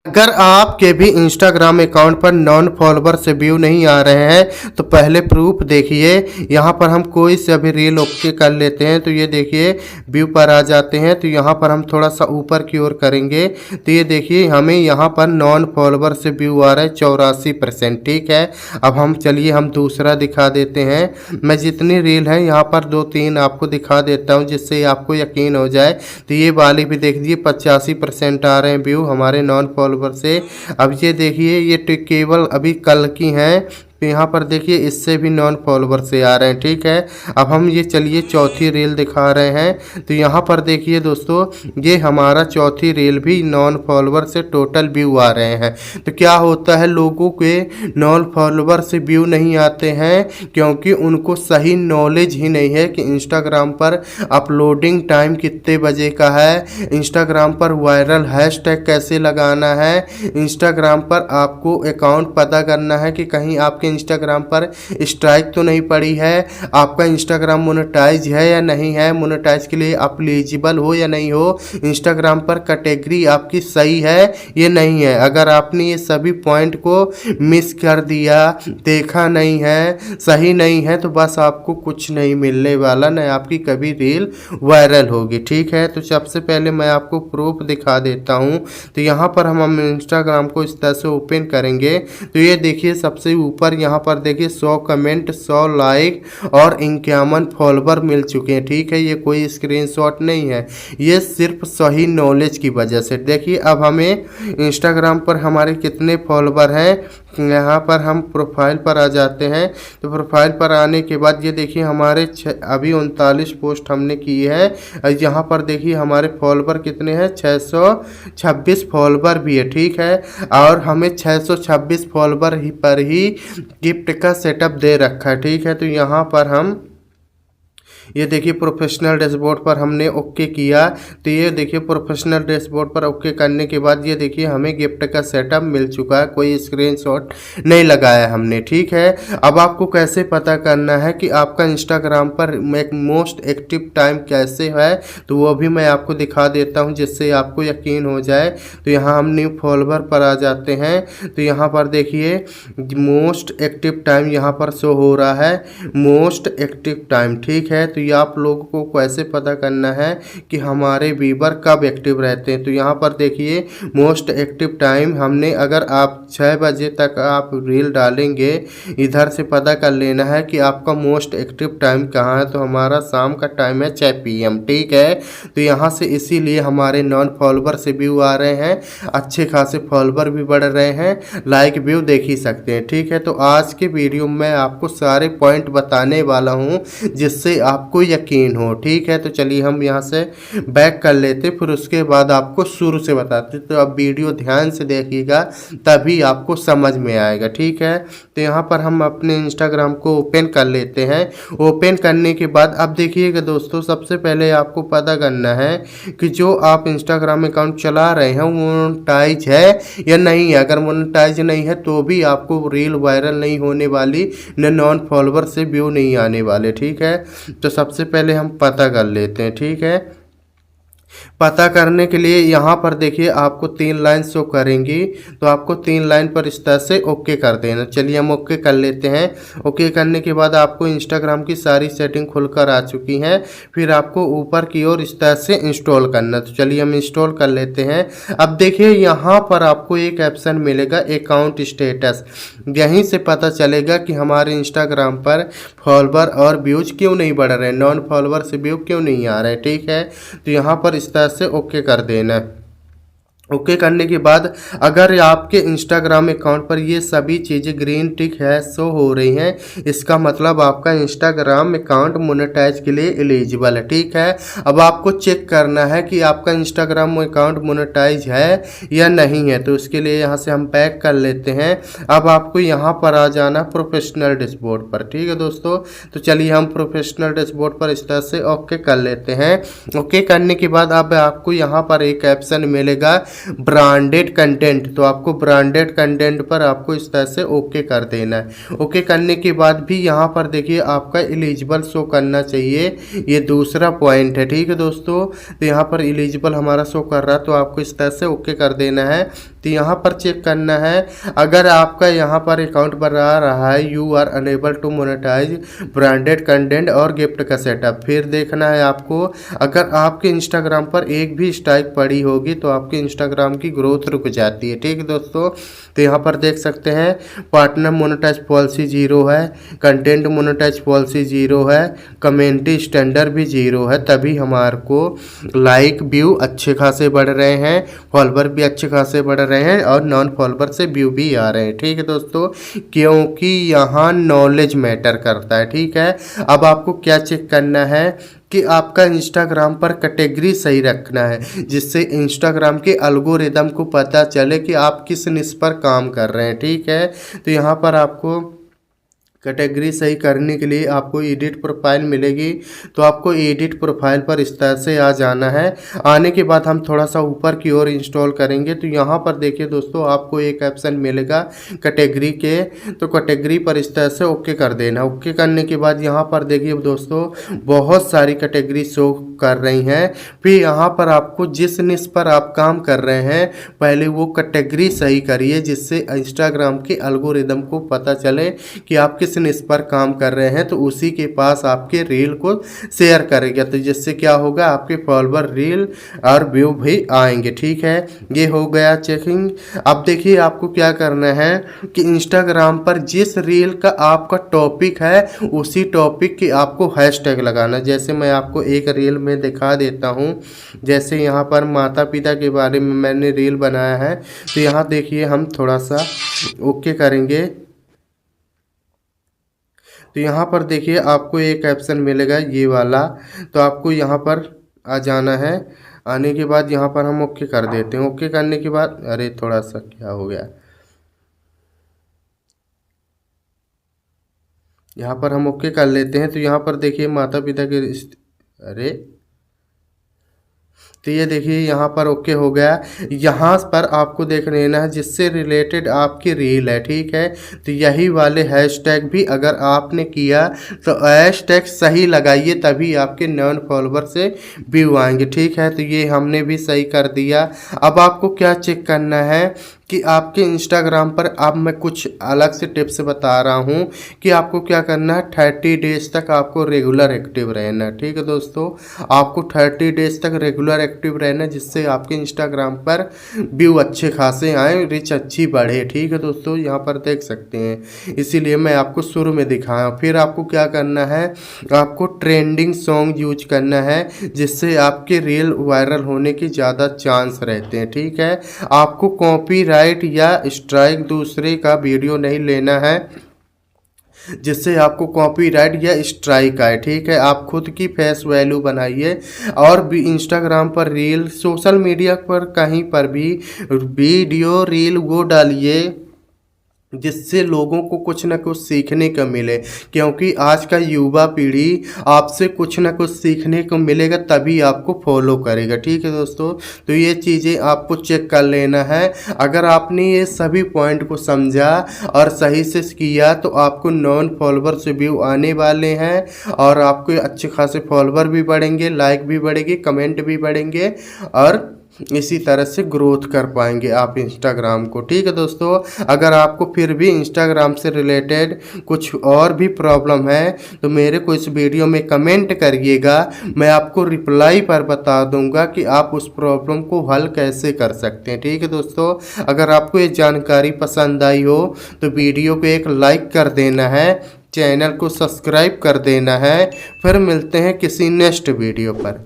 अगर आपके भी इंस्टाग्राम अकाउंट पर नॉन फॉलोवर से व्यू नहीं आ रहे हैं तो पहले प्रूफ देखिए। यहाँ पर हम कोई से अभी रील ओके कर लेते हैं तो ये देखिए व्यू पर आ जाते हैं। तो यहाँ पर हम थोड़ा सा ऊपर की ओर करेंगे तो ये देखिए हमें यहाँ पर नॉन फॉलोवर से व्यू आ रहा है 84%। ठीक है, अब हम चलिए हम दूसरा दिखा देते हैं। मैं जितनी रील है यहाँ पर 2-3 आपको दिखा देता हूँ जिससे आपको यकीन हो जाए। तो ये वाली भी देख लीजिए 85% आ रहे हैं व्यू हमारे नॉन फॉलोवर से। अब ये देखिए ये तो केवल अभी कल की हैं, तो यहाँ पर देखिए इससे भी नॉन फॉलोवर से आ रहे हैं। ठीक है, अब हम ये चलिए चौथी रील दिखा रहे हैं। तो यहाँ पर देखिए दोस्तों ये हमारा चौथी रील भी नॉन फॉलोवर से टोटल व्यू आ रहे हैं। तो क्या होता है, लोगों के नॉन फॉलोवर से व्यू नहीं आते हैं क्योंकि उनको सही नॉलेज ही नहीं है कि इंस्टाग्राम पर अपलोडिंग टाइम कितने बजे का है, इंस्टाग्राम पर वायरल हैशटैग कैसे लगाना है, इंस्टाग्राम पर आपको अकाउंट पता करना है कि कहीं आपके इंस्टाग्राम पर स्ट्राइक तो नहीं पड़ी है, आपका इंस्टाग्राम मोनेटाइज है या नहीं है, मोनेटाइज के लिए आप एलिजिबल हो या नहीं हो, इंस्टाग्राम पर कैटेगरी आपकी सही है ये नहीं है। अगर आपने ये सभी पॉइंट को मिस कर दिया, देखा नहीं है, सही नहीं है, तो बस आपको कुछ नहीं मिलने वाला, न आपकी कभी रील वायरल होगी। ठीक है, तो सबसे पहले मैं आपको प्रूफ दिखा देता हूँ। तो यहाँ पर हम इंस्टाग्राम को इस तरह से ओपन करेंगे तो ये देखिए सबसे ऊपर यहाँ पर देखिए 100 कमेंट, 100 लाइक और 51 फॉलोवर मिल चुके हैं। ठीक है, ये कोई स्क्रीनशॉट नहीं है, ये सिर्फ सही नॉलेज की वजह से। देखिए अब हमें इंस्टाग्राम पर हमारे कितने फॉलोवर हैं, यहाँ पर हम प्रोफाइल पर आ जाते हैं। तो प्रोफाइल पर आने के बाद ये देखिए हमारे अभी 39 पोस्ट हमने की है। यहाँ पर देखिए हमारे फॉलोवर कितने हैं, 626 फॉलोवर भी है। ठीक है, और हमें 626 फॉलोवर ही पर ही गिफ्ट का सेटअप दे रखा है। ठीक है, तो यहाँ पर हम ये देखिए प्रोफेशनल डैशबोर्ड पर हमने ओके किया। तो ये देखिए प्रोफेशनल डैशबोर्ड पर ओके करने के बाद ये देखिए हमें गिफ्ट का सेटअप मिल चुका है, कोई स्क्रीनशॉट नहीं लगाया हमने। ठीक है, अब आपको कैसे पता करना है कि आपका इंस्टाग्राम पर एक मोस्ट एक्टिव टाइम कैसे है, तो वो भी मैं आपको दिखा देता हूँ जिससे आपको यकीन हो जाए। तो यहाँ हम न्यू फॉलोवर पर आ जाते हैं। तो यहाँ पर देखिए मोस्ट एक्टिव टाइम यहाँ पर शो हो रहा है, मोस्ट एक्टिव टाइम। ठीक है, तो ये आप लोगों को कैसे पता करना है कि हमारे व्यूवर कब एक्टिव रहते हैं। तो यहाँ पर देखिए मोस्ट एक्टिव टाइम हमने, अगर आप 6 बजे तक आप रील डालेंगे, इधर से पता कर लेना है कि आपका मोस्ट एक्टिव टाइम कहाँ है। तो हमारा शाम का टाइम है 6 PM। ठीक है, तो यहाँ से इसीलिए हमारे नॉन फॉलोवर से व्यू आ रहे हैं, अच्छे खासे फॉलोवर भी बढ़ रहे हैं, लाइक व्यू देख ही सकते हैं। ठीक है, तो आज के वीडियो में आपको सारे पॉइंट बताने वाला हूँ जिससे आपको यकीन हो। ठीक है, तो चलिए हम यहाँ से बैक कर लेते, फिर उसके बाद आपको शुरू से बताते। तो अब वीडियो ध्यान से देखिएगा तभी आपको समझ में आएगा। ठीक है, तो यहाँ पर हम अपने इंस्टाग्राम को ओपन कर लेते हैं। ओपन करने के बाद अब देखिएगा दोस्तों, सबसे पहले आपको पता करना है कि जो आप इंस्टाग्राम अकाउंट चला रहे हैं वो मोनेटाइज है या नहीं है। अगर मोनेटाइज नहीं है तो भी आपको रील वायरल नहीं होने वाली, न नॉन फॉलोवर से व्यू नहीं आने वाले। ठीक है, तो सबसे पहले हम पता कर लेते हैं। ठीक है, पता करने के लिए यहाँ पर देखिए आपको 3 लाइन शो करेंगी, तो आपको 3 लाइन पर इस तरह से ओके कर देना। चलिए हम ओके कर लेते हैं। ओके करने के बाद आपको इंस्टाग्राम की सारी सेटिंग खुलकर आ चुकी हैं, फिर आपको ऊपर की ओर इस तरह से इंस्टॉल करना। तो चलिए हम इंस्टॉल कर लेते हैं। अब देखिए यहाँ पर आपको एक ऑप्शन मिलेगा अकाउंट स्टेटस, यहीं से पता चलेगा कि हमारे इंस्टाग्राम पर फॉलोवर और व्यूज क्यों नहीं बढ़ रहे, नॉन फॉलोवर से व्यू क्यों नहीं आ रहे। ठीक है, तो यहाँ पर इस तरह से ओके कर देना। ओके करने के बाद अगर आपके इंस्टाग्राम अकाउंट पर ये सभी चीज़ें ग्रीन टिक है शो हो रही हैं, इसका मतलब आपका इंस्टाग्राम अकाउंट मोनेटाइज के लिए एलिजिबल है। ठीक है, अब आपको चेक करना है कि आपका इंस्टाग्राम अकाउंट मोनेटाइज है या नहीं है। तो उसके लिए यहाँ से हम बैक कर लेते हैं। अब आपको यहाँ पर आ जाना प्रोफेशनल डैशबोर्ड पर। ठीक है दोस्तों, तो चलिए हम प्रोफेशनल डैशबोर्ड पर इस तरह से ओके कर लेते हैं। ओके करने के बाद अब आपको यहाँ पर एक ऑप्शन मिलेगा ब्रांडेड कंटेंट, तो आपको ब्रांडेड कंटेंट पर आपको इस तरह से ओके कर देना है। ओके करने के बाद भी यहाँ पर देखिए आपका एलिजिबल शो करना चाहिए, ये दूसरा पॉइंट है। ठीक है दोस्तों, तो यहाँ पर एलिजिबल हमारा शो कर रहा है, तो आपको इस तरह से ओके कर देना है। तो यहाँ पर चेक करना है, अगर आपका यहाँ पर अकाउंट बना रहा है you are enable to monetize branded content और गिफ्ट का सेटअप, फिर देखना है आपको, अगर आपके इंस्टाग्राम पर एक भी स्ट्राइक पड़ी होगी तो आपके इंस्टाग्राम की ग्रोथ रुक जाती है। ठीक है दोस्तों, तो यहाँ पर देख सकते हैं पार्टनर मोनेटाइज पॉलिसी 0 है, कंटेंट मोनेटाइज पॉलिसी 0 है, कमेंट्री स्टैंडर्ड भी 0 है, तभी हमारे को लाइक व्यू अच्छे खासे बढ़ रहे हैं, फॉलोवर भी अच्छे खासे बढ़ रहे हैं और नॉन फॉलोवर से व्यू भी आ रहे हैं। ठीक है दोस्तों, क्योंकि यहाँ नॉलेज मैटर करता है। ठीक है, अब आपको क्या चेक करना है कि आपका इंस्टाग्राम पर कैटेगरी सही रखना है, जिससे इंस्टाग्राम के एल्गोरिदम को पता चले कि आप किस निश पर काम कर रहे हैं। ठीक है, तो यहाँ पर आपको कैटेगरी सही करने के लिए आपको एडिट प्रोफाइल मिलेगी, तो आपको एडिट प्रोफाइल पर इस तरह से आ जाना है। आने के बाद हम थोड़ा सा ऊपर की ओर इंस्टॉल करेंगे, तो यहाँ पर देखिए दोस्तों आपको एक ऑप्शन मिलेगा कैटेगरी के, तो कैटेगरी पर इस तरह से ओके कर देना। ओके करने के बाद यहाँ पर देखिए दोस्तों बहुत सारी कैटेगरी शो कर रही हैं, फिर यहाँ पर आपको जिस निश पर आप काम कर रहे हैं पहले वो कैटेगरी सही करिए, जिससे इंस्टाग्राम के एल्गोरिदम को पता चले कि आप किस निश पर काम कर रहे हैं, तो उसी के पास आपके रील को शेयर करेगा, तो जिससे क्या होगा आपके फॉलोवर रील और व्यू भी आएंगे। ठीक है, ये हो गया चेकिंग। अब देखिए आपको क्या करना है कि इंस्टाग्राम पर जिस रील का आपका टॉपिक है उसी टॉपिक की आपको हैशटैग लगाना। जैसे मैं आपको एक रील में दिखा देता हूँ, जैसे यहाँ पर माता पिता के बारे में मैंने रील बनाया है, तो यहाँ देखिए हम थोड़ा सा ओके करेंगे, तो यहाँ पर देखिए आपको एक ऑप्शन मिलेगा ये वाला, तो आपको यहाँ पर आ जाना है। आने के बाद यहाँ पर हम ओके कर देते हैं। ओके करने के बाद अरे थोड़ा सा क्या हो गया, यहाँ पर हम ओके कर लेते हैं। तो यहाँ पर देखिए माता पिता के अरे तो ये देखिए यहाँ पर ओके हो गया। यहाँ पर आपको देख लेना है जिससे रिलेटेड आपकी रील है। ठीक है, तो यही वाले हैशटैग भी अगर आपने किया तो हैशटैग सही लगाइए, तभी आपके नॉन फॉलोवर से व्यू आएंगे। ठीक है, तो ये हमने भी सही कर दिया। अब आपको क्या चेक करना है कि आपके इंस्टाग्राम पर अब मैं कुछ अलग से टिप्स बता रहा हूँ कि आपको क्या करना है, 30 डेज तक आपको रेगुलर एक्टिव रहना है। ठीक है दोस्तों, आपको 30 डेज तक रेगुलर एक्टिव रहना है, जिससे आपके इंस्टाग्राम पर व्यू अच्छे खासे आए, रीच अच्छी बढ़े। ठीक है दोस्तों, यहाँ पर देख सकते हैं, इसीलिए मैं आपको शुरू में दिखाया। फिर आपको क्या करना है, आपको ट्रेंडिंग सॉन्ग यूज करना है, जिससे आपके रील वायरल होने की ज़्यादा चांस रहते हैं। ठीक है, आपको कॉपीराइट या स्ट्राइक दूसरे का वीडियो नहीं लेना है, जिससे आपको कॉपीराइट या स्ट्राइक आए। ठीक है, आप खुद की फेस वैल्यू बनाइए और भी इंस्टाग्राम पर रील, सोशल मीडिया पर कहीं पर भी वीडियो रील वो डालिए जिससे लोगों को कुछ ना कुछ सीखने को मिले, क्योंकि आज का युवा पीढ़ी आपसे कुछ ना कुछ सीखने को मिलेगा, तभी आपको फॉलो करेगा। ठीक है दोस्तों, तो ये चीज़ें आपको चेक कर लेना है। अगर आपने ये सभी पॉइंट को समझा और सही से किया तो आपको नॉन फॉलोवर से व्यू आने वाले हैं और आपको अच्छे खासे फॉलोवर भी बढ़ेंगे, लाइक भी बढ़ेगी, कमेंट भी बढ़ेंगे और इसी तरह से ग्रोथ कर पाएंगे आप इंस्टाग्राम को। ठीक है दोस्तों, अगर आपको फिर भी इंस्टाग्राम से रिलेटेड कुछ और भी प्रॉब्लम है तो मेरे को इस वीडियो में कमेंट करिएगा, मैं आपको रिप्लाई पर बता दूंगा कि आप उस प्रॉब्लम को हल कैसे कर सकते हैं। ठीक है दोस्तों, अगर आपको ये जानकारी पसंद आई हो तो वीडियो को एक लाइक कर देना है, चैनल को सब्सक्राइब कर देना है। फिर मिलते हैं किसी नेक्स्ट वीडियो पर।